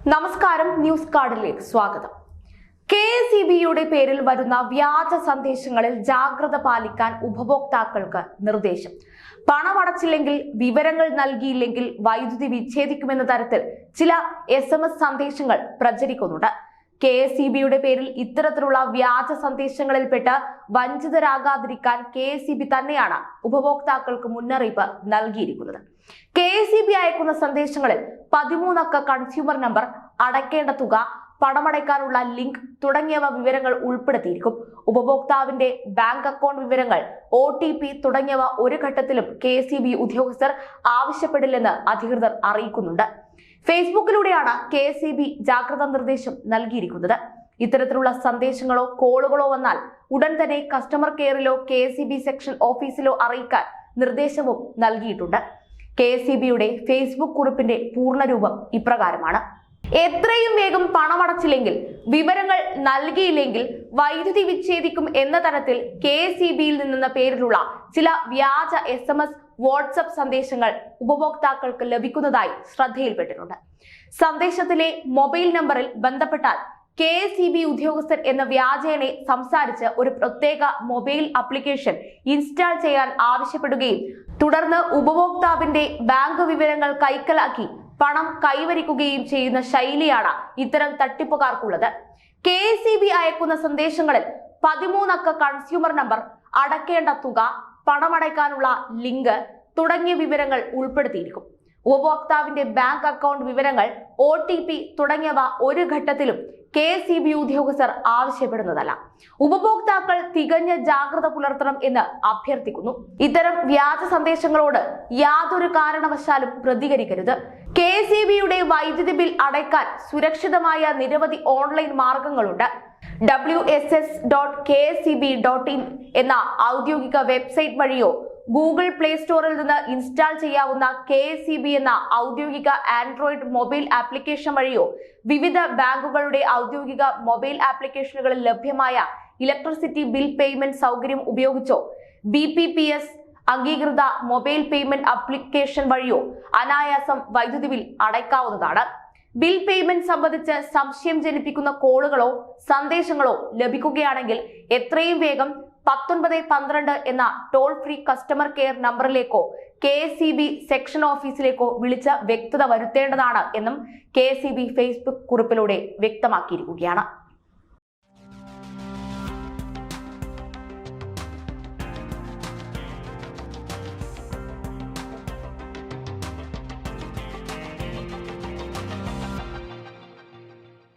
നമസ്കാരം, ന്യൂസ് കാർഡിലേക്ക് സ്വാഗതം. KSEBയുടെ പേരിൽ വരുന്ന വ്യാജ സന്ദേശങ്ങളിൽ ജാഗ്രത പാലിക്കാൻ ഉപഭോക്താക്കൾക്ക് നിർദ്ദേശം. പണമടച്ചില്ലെങ്കിൽ, വിവരങ്ങൾ നൽകിയില്ലെങ്കിൽ വൈദ്യുതി വിച്ഛേദിക്കുമെന്ന തരത്തിൽ ചില SMS സന്ദേശങ്ങൾ പ്രചരിക്കുന്നുണ്ട്. KSEBയുടെ പേരിൽ ഇത്തരത്തിലുള്ള വ്യാജ സന്ദേശങ്ങളിൽപ്പെട്ട് വഞ്ചിതരാകാതിരിക്കാൻ KSEB തന്നെയാണ് ഉപഭോക്താക്കൾക്ക് മുന്നറിയിപ്പ് നൽകിയിരിക്കുന്നത്. KSEB അയക്കുന്ന സന്ദേശങ്ങളിൽ 13 അക്ക കൺസ്യൂമർ നമ്പർ, അടയ്ക്കേണ്ട തുക, പണമടയ്ക്കാനുള്ള ലിങ്ക് തുടങ്ങിയവ വിവരങ്ങൾ ഉൾപ്പെടുത്തിയിരിക്കും. ഉപഭോക്താവിന്റെ ബാങ്ക് അക്കൗണ്ട് വിവരങ്ങൾ, OTP തുടങ്ങിയവ ഒരു ഘട്ടത്തിലും KSEB ഉദ്യോഗസ്ഥർ ആവശ്യപ്പെടില്ലെന്ന് അധികൃതർ അറിയിക്കുന്നുണ്ട്. ഫേസ്ബുക്കിലൂടെയാണ് KSEB ജാഗ്രതാ നിർദ്ദേശം നൽകിയിരിക്കുന്നത്. ഇത്തരത്തിലുള്ള സന്ദേശങ്ങളോ കോളുകളോ വന്നാൽ ഉടൻ തന്നെ കസ്റ്റമർ കെയറിലോ KSEB സെക്ഷൻ ഓഫീസിലോ അറിയിക്കാൻ നിർദ്ദേശവും നൽകിയിട്ടുണ്ട്. KSEBയുടെ ഫേസ്ബുക്ക് കുറിപ്പിന്റെ പൂർണ്ണരൂപം ഇപ്രകാരമാണ്: എത്രയും വേഗം പണമടച്ചില്ലെങ്കിൽ, വിവരങ്ങൾ നൽകിയില്ലെങ്കിൽ വൈദ്യുതി വിച്ഛേദിക്കും എന്ന തരത്തിൽ KSEBയിൽ നിന്നെന്ന പേരിലുള്ള ചില വ്യാജ SMS, വാട്സ്ആപ്പ് സന്ദേശങ്ങൾ ഉപഭോക്താക്കൾക്ക് ലഭിക്കുന്നതായി ശ്രദ്ധയിൽപ്പെട്ടിട്ടുണ്ട്. സന്ദേശത്തിലെ മൊബൈൽ നമ്പറിൽ ബന്ധപ്പെട്ടാൽ KSEB ഉദ്യോഗസ്ഥർ എന്ന വ്യാജേനെ സംസാരിച്ച് ഒരു പ്രത്യേക മൊബൈൽ ആപ്ലിക്കേഷൻ ഇൻസ്റ്റാൾ ചെയ്യാൻ ആവശ്യപ്പെടുകയും തുടർന്ന് ഉപഭോക്താവിന്റെ ബാങ്ക് വിവരങ്ങൾ കൈക്കലാക്കി പണം കൈവരിക്കുകയും ചെയ്യുന്ന ശൈലിയാണ് ഇത്തരം തട്ടിപ്പുകാർക്കുള്ളത്. KSEB അയക്കുന്ന സന്ദേശങ്ങളിൽ 13 അക്ക കൺസ്യൂമർ നമ്പർ, അടയ്ക്കേണ്ട തുക, പണമടയ്ക്കാനുള്ള ലിങ്ക് തുടങ്ങിയ വിവരങ്ങൾ ഉൾപ്പെടുത്തിയിരിക്കും. ഉപഭോക്താവിന്റെ ബാങ്ക് അക്കൗണ്ട് വിവരങ്ങൾ, OTP തുടങ്ങിയവ ഒരു ഘട്ടത്തിലും KSEB ഉദ്യോഗസ്ഥർ ആവശ്യപ്പെടുന്നതല്ല. ഉപഭോക്താക്കൾ തികഞ്ഞ ജാഗ്രത പുലർത്തണം എന്ന് അഭ്യർത്ഥിക്കുന്നു. ഇത്തരം വ്യാജ സന്ദേശങ്ങളോട് യാതൊരു കാരണവശാലും പ്രതികരിക്കരുത്. KSEBയുടെ വൈദ്യുതി ബിൽ അടയ്ക്കാൻ സുരക്ഷിതമായ നിരവധി ഓൺലൈൻ മാർഗങ്ങളുണ്ട്. wss.kseb.in എന്ന ഔദ്യോഗിക വെബ്സൈറ്റ് വഴിയോ ഗൂഗിൾ പ്ലേ സ്റ്റോറിൽ നിന്ന് ഇൻസ്റ്റാൾ ചെയ്യാവുന്ന KSEB എന്ന ഔദ്യോഗിക ആൻഡ്രോയിഡ് മൊബൈൽ ആപ്ലിക്കേഷൻ വഴിയോ വിവിധ ബാങ്കുകളുടെ ഔദ്യോഗിക മൊബൈൽ ആപ്ലിക്കേഷനുകളിൽ ലഭ്യമായ ഇലക്ട്രിസിറ്റി ബിൽ പേയ്മെന്റ് സൗകര്യം ഉപയോഗിച്ചോ BPPS അംഗീകൃത മൊബൈൽ പേയ്മെന്റ് ആപ്ലിക്കേഷൻ വഴിയോ അനായാസം വൈദ്യുതി ബിൽ അടയ്ക്കാവുന്നതാണ്. ബിൽ പേയ്മെന്റ് സംബന്ധിച്ച് സംശയം ജനിപ്പിക്കുന്ന കോളുകളോ സന്ദേശങ്ങളോ ലഭിക്കുകയാണെങ്കിൽ എത്രയും വേഗം 1912 എന്ന ടോൾ ഫ്രീ കസ്റ്റമർ കെയർ നമ്പറിലേക്കോ KSEB സെക്ഷൻ ഓഫീസിലേക്കോ വിളിച്ച് വ്യക്തത വരുത്തേണ്ടതാണ് എന്നും KSEB ഫേസ്ബുക്ക് കുറിപ്പിലൂടെ വ്യക്തമാക്കിയിരിക്കുകയാണ്.